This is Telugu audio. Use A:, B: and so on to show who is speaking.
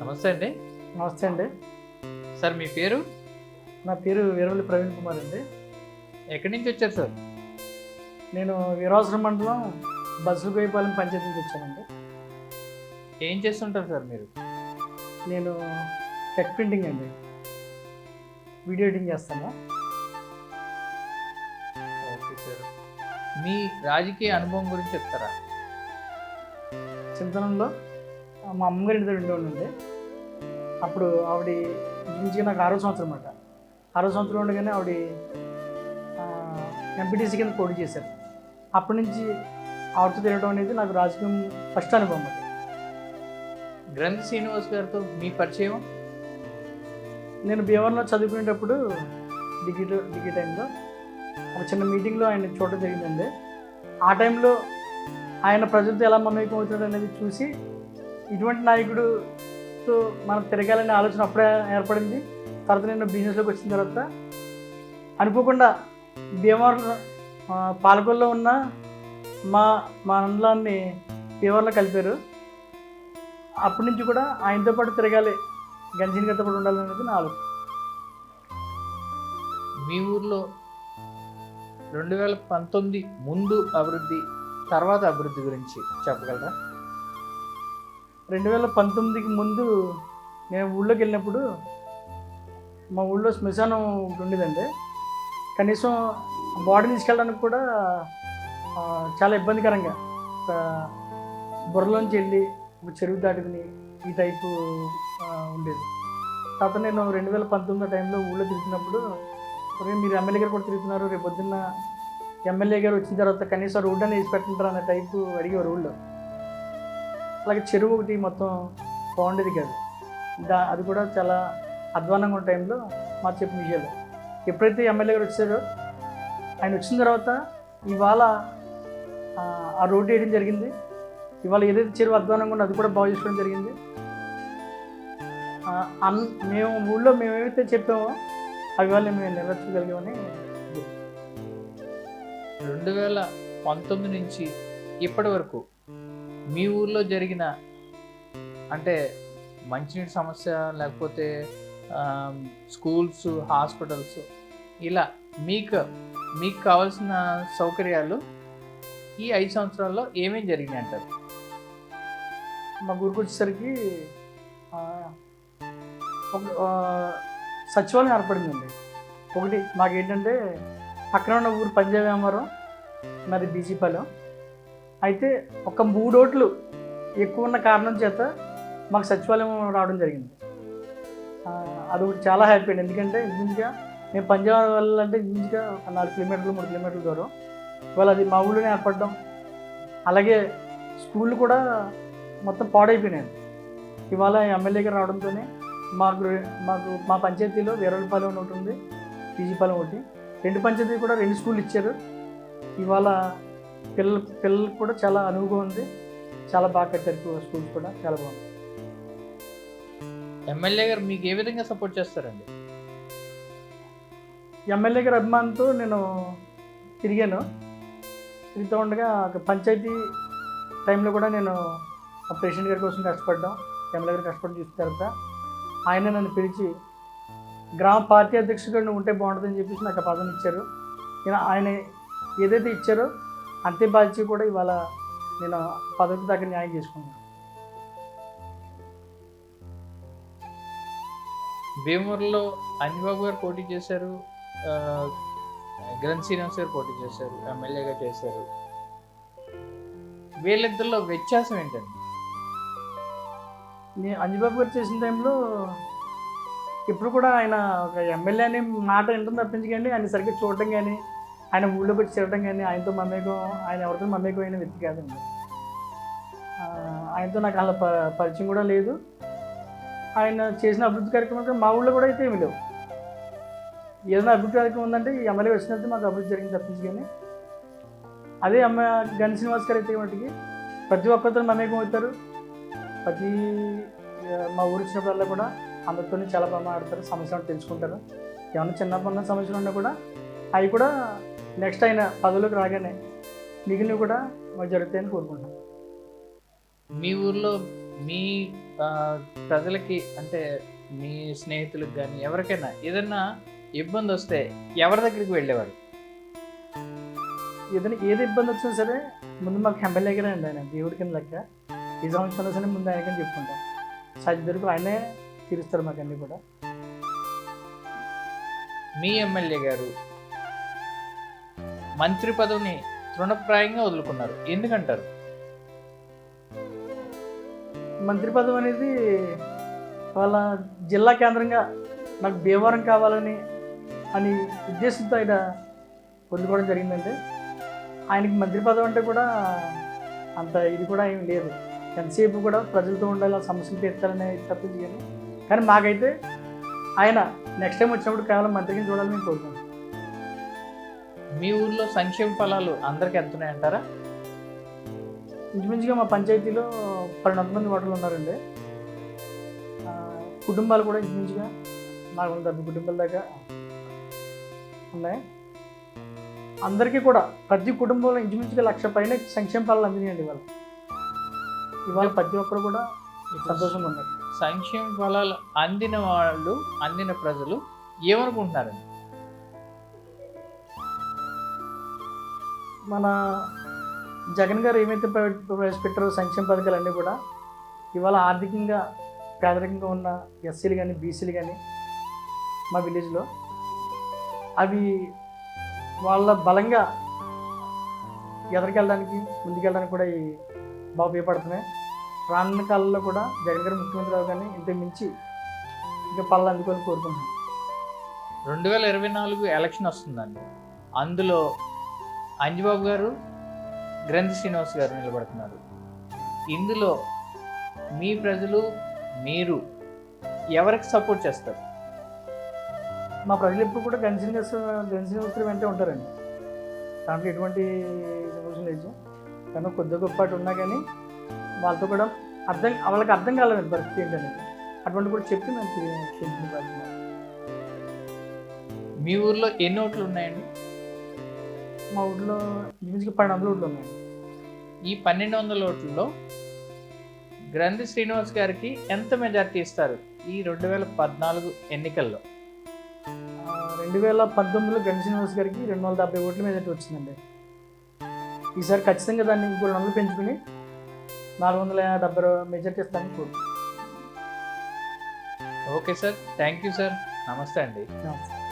A: నమస్తే అండి.
B: నమస్తే అండి.
A: సార్ మీ పేరు?
B: నా పేరు వీరవల్లి ప్రవీణ్ కుమార్ అండి.
A: ఎక్కడి నుంచి వచ్చారు సార్?
B: నేను వీరవాసరం మండలం బస్సులకోయిపాలెం పంచాయతీ నుంచి వచ్చానండి.
A: ఏం చేస్తుంటారు సార్ మీరు?
B: నేను టెక్ ప్రింటింగ్ అండి, వీడియో ఎడిటింగ్ చేస్తాను.
A: Okay sir. మీ రాజకీయ అనుభవం గురించి చెప్తారా?
B: చింతనంలో మా అమ్మగారి ఇంటి దగ్గర ఉండేవాడినండి. అప్పుడు ఆవిడ ఇంచుమించుగా నాకు 6వ సంవత్సరం అన్నమాట. 6వ సంవత్సరం ఉండగానే ఆవిడ ఎంపీటీసీ కింద పోటీ చేశారు. అప్పటి నుంచి ఆవిడతో తిరగడం అనేది నాకు రాజకీయం ఫస్ట్ అనుభవం అది.
A: గ్రంథి శ్రీనివాస్ గారితో మీ పరిచయం?
B: నేను భీమవరంలో చదువుకునేటప్పుడు డిగ్రీ టైంలో ఒక చిన్న మీటింగ్లో ఆయన చూడడం జరిగిందండి. ఆ టైంలో ఆయన ప్రజలతో ఎలా మమేకం అవుతాడు అనేది చూసి ఇటువంటి నాయకుడుతో మనం తిరగాలనే ఆలోచన అప్పుడే ఏర్పడింది. తర్వాత నేను బిజినెస్లోకి వచ్చిన తర్వాత అనుకోకుండా భీమవరం పాలకొల్లో ఉన్న మా మండలాన్ని భీమవరంలో కలిపారు. అప్పటి నుంచి కూడా ఆయనతో పాటు తిరగాలి, గంజీని గారితో పాటు ఉండాలనేది నా ఆలోచన.
A: మీ ఊర్లో 2019 ముందు అభివృద్ధి, తర్వాత అభివృద్ధి గురించి చెప్పగలరా?
B: 2019కి ముందు నేను ఊళ్ళోకి వెళ్ళినప్పుడు మా ఊళ్ళో శ్మశానం ఒకటి ఉండేదండి. కనీసం బాడీ తీసుకెళ్ళడానికి కూడా చాలా ఇబ్బందికరంగా ఒక బుర్రలోంచి వెళ్ళి ఒక చెరువు దాటుకుని ఈ టైపు ఉండేది. తర్వాత నేను 2019 టైంలో ఊళ్ళో తిరుగుతున్నప్పుడు మీరు ఎమ్మెల్యే గారు కూడా తిరుగుతున్నారు, రేపు పొద్దున్న ఎమ్మెల్యే గారు వచ్చిన తర్వాత కనీసం రోడ్డు అని వేసి పెట్టంటారు అనే టైపు అడిగేవారు ఊళ్ళో. అలాగే చెరువు ఒకటి మొత్తం బాగుండేది కాదు. అది కూడా చాలా అధ్వానంగా ఉన్న టైంలో మాకు చెప్పిన విషయాలు. ఎప్పుడైతే ఎమ్మెల్యే గారు వచ్చారో ఆయన వచ్చిన తర్వాత ఇవాళ ఆ రోడ్డు వేయడం జరిగింది. ఇవాళ ఏదైతే చెరువు అధ్వానంగా ఉందో అది కూడా బాగు చేసుకోవడం జరిగింది. మేము ఊళ్ళో ఏమైతే చెప్పామో అవి వాళ్ళు మేము నెరవేర్చగలిగామని.
A: 2019 నుంచి ఇప్పటి వరకు మీ ఊర్లో జరిగిన అంటే మంచినీటి సమస్య, లేకపోతే స్కూల్స్, హాస్పిటల్స్, ఇలా మీకు కావాల్సిన సౌకర్యాలు ఈ 5 సంవత్సరాల్లో ఏమేమి జరిగినాయి అంటారు?
B: మా ఊరికి వచ్చేసరికి సచివాలయం ఏర్పడిందండి. ఒకటి మాకేంటంటే పక్కన ఉన్న ఊరు పంజాబ్ వ్యాపారం, మరి బీజీపాలెం. అయితే ఒక 3 ఓట్లు ఎక్కువ ఉన్న కారణం చేత మాకు సచివాలయం రావడం జరిగింది. అదొకటి చాలా హ్యాపీ అండి. ఎందుకంటే ఇంచుమించుగా మేము పంజాబ్ వెళ్ళాలంటే ఇంచుమించుగా 4 కిలోమీటర్లు 3 కిలోమీటర్ల దూరం. ఇవాళ అది మా ఊళ్ళోనే ఏర్పడడం, అలాగే స్కూళ్ళు కూడా మొత్తం పాడైపోయినాయి. ఇవాళ ఎమ్మెల్యే గారు రావడంతోనే మాకు మా పంచాయతీలో వీరవల్లిపాలెం ఒకటి ఉంది, బీజీపాలెం ఒకటి, 2 పంచాయతీ కూడా 2 స్కూళ్ళు ఇచ్చారు. ఇవాళ పిల్లలకు కూడా చాలా అనువుగా ఉంది. చాలా బాగా కట్టారు స్కూల్స్ కూడా, చాలా బాగుంది.
A: ఎమ్మెల్యే గారు మీకు ఏ విధంగా సపోర్ట్ చేస్తారండి?
B: ఎమ్మెల్యే గారి అభిమానంతో నేను తిరుగుతూ ఉండగా పంచాయతీ టైంలో కూడా నేను ప్రెసిడెంట్ గారి కోసం కష్టపడ్డాం. ఎమ్మెల్యే గారు కష్టపడి చూసిన తర్వాత ఆయన నన్ను పిలిచి గ్రామ పార్టీ అధ్యక్షుడిగా నువ్వు ఉంటే బాగుంటుందని చెప్పేసి నాకు ఆ పదవిని ఇచ్చారు. నేను ఆయన ఏదైతే ఇచ్చారో అంతే బాధ్యత కూడా ఇవాళ నేను పదవికి దగ్గర న్యాయం చేసుకున్నాను.
A: భీమవరంలో అనిబాబు గారు పోటీ చేశారు, గ్రంథి శ్రీనివాస్ గారు పోటీ చేశారు, ఎమ్మెల్యేగా చేశారు. వీళ్ళిద్దరిలో వ్యత్యాసం ఏంటండి?
B: నేను అంజబాబు గారు చేసిన టైంలో ఇప్పుడు కూడా ఆయన ఒక ఎమ్మెల్యే అని మాట వింటుంది తప్పించి కానీ ఆయన సరిగ్గా చూడటం కానీ, ఆయన ఊళ్ళోకి వచ్చి తిరగడం కానీ, ఆయనతో మమేకం, ఆయన ఎవరితో మమేకం అయిన వ్యక్తి కాదండి. ఆయనతో నాకు అలా పరిచయం కూడా లేదు. ఆయన చేసిన అభివృద్ధి కార్యక్రమాలు మా ఊళ్ళో కూడా అయితే ఏమి లేవు. ఏదైనా అభివృద్ధి కార్యక్రమం ఉందంటే ఈ ఎమ్మెల్యే వచ్చినట్టు మాకు అభివృద్ధి జరిగింది తప్పించి కానీ. అదే గంధి శ్రీనివాస్ గారు అయితే మటుకి ప్రతి ఒక్కరితో మమేకం అవుతారు. మా ఊరు వచ్చినప్పుడల్లా కూడా అందరితో చాలా బాగా మాట్లాడతారు, సమస్యలు తెలుసుకుంటారు. ఏమన్నా చిన్న సమస్యలు ఉన్నా కూడా అవి కూడా నెక్స్ట్ ఆయన పదవిలోకి రాగానే మిగిలినవి కూడా మాకు జరుగుతాయని కోరుకుంటాం.
A: మీ ఊర్లో మీ ఆ, ప్రజలకి అంటే మీ స్నేహితులకు కానీ ఎవరికైనా ఏదైనా ఇబ్బంది వస్తే ఎవరి దగ్గరికి వెళ్ళేవారు?
B: ఏదైనా ఏది ఇబ్బంది వచ్చినా సరే ముందు మాకు ఎమ్మెల్యే గారే అండి, ఆయన దేవుడి కింద లెక్క. ఈ సంవత్సరం సరే ముందు ఆయనకని చెప్పుకుంటాం. సాధ్యతరకు ఆయనే తీరుస్తారు మాకు అన్నీ కూడా.
A: మీ ఎమ్మెల్యే గారు మంత్రి పదవిని తృణప్రాయంగా వదులుకున్నారు, ఎందుకంటారు?
B: మంత్రి పదవి అనేది వాళ్ళ జిల్లా కేంద్రంగా నాకు భీమవరం కావాలని అని ఉద్దేశంతో ఆయన వదులుకోవడం జరిగిందంటే, ఆయనకి మంత్రి పదవి అంటే కూడా అంత ఇది కూడా ఏమి లేదు. ఎంతసేపు కూడా ప్రజలతో ఉండాలి, ఆ సమస్యలు తీర్చాలనే తప్పించి కానీ. కానీ మాకైతే ఆయన నెక్స్ట్ టైం వచ్చినప్పుడు కేవలం మంత్రిని చూడాలని మేము కోరుకుంటాం.
A: మీ ఊర్లో సంక్షేమ ఫలాలు అందరికీ అందుతున్నాయంటారా?
B: ఇంచుమించుగా మా పంచాయతీలో 1200 మంది ఓటర్లు ఉన్నారండి. ఆ, కుటుంబాలు కూడా ఇంచుమించుగా 470 కుటుంబాల దాకా ఉన్నాయి. అందరికీ కూడా ప్రతి కుటుంబంలో ఇంచుమించుగా 1,00,000 పైన సంక్షేమ ఫలాలు అందినాయండి ఇవాళ ప్రతి ఒక్కరు కూడా సంతోషంగా ఉన్నారు.
A: సంక్షేమ ఫలాలు అందిన వాళ్ళు, అందిన ప్రజలు ఏమనుకుంటున్నారండి?
B: మన జగన్ గారు ఏమైతే ప్రవేశపెట్టారో సంక్షేమ పథకాలన్నీ కూడా ఇవాళ ఆర్థికంగా పేదరికంగా ఉన్న ఎస్సీలు కానీ బీసీలు కానీ మా విలేజ్లో అవి వాళ్ళ బలంగా ఎదరికెళ్ళడానికి ముందుకెళ్ళడానికి కూడా ఈ బాగా ఉపయోగపడుతున్నాయి. రానున్న కాలంలో కూడా జగన్ గారు ముఖ్యమంత్రి అవగానే ఇంతకు మించి ఇంకా పనులు అందుకొని కోరుకుంటున్నాం.
A: 2024 ఎలక్షన్ వస్తుందండి. అందులో అంజిబాబు గారు, గ్రంథి శ్రీనివాస్ గారు నిలబడుతున్నారు. ఇందులో మీ ప్రజలు, మీరు ఎవరికి సపోర్ట్ చేస్తారు?
B: మా ప్రజలు ఎప్పుడు కూడా గణేష్ గారు వెంటే ఉంటారండి. దాంట్లో ఎటువంటి ఎమోషన్ లేదు. కానీ కొద్ది గొప్పటి ఉన్నా కానీ వాళ్ళతో కూడా వాళ్ళకి అర్థం కాలేదు పరిస్థితి ఏంటనేది. అటువంటి కూడా చెప్పి మేము తెలియజేస్తున్నాం.
A: మీ ఊర్లో ఎన్ని ఓట్లు ఉన్నాయండి?
B: మా ఊళ్ళో ఇంచుమించుగా 1200 ఓట్లు ఉన్నాయండి.
A: ఈ 1200 ఓట్లలో గ్రంథి శ్రీనివాస్ గారికి ఎంత మెజార్టీ ఇస్తారు ఈ 2014 ఎన్నికల్లో?
B: 2019లో గణేష్ శ్రీనివాస్ గారికి 270 ఓట్ల మెజార్టీ వచ్చిందండి. ఈసారి ఖచ్చితంగా దాన్ని ఇంకో 200 పెంచుకుని 470 మెజార్టీ ఇస్తానని కోరుకుంటున్నాను.
A: Okay sir, thank you sir, నమస్తే అండి.
B: నమస్తే.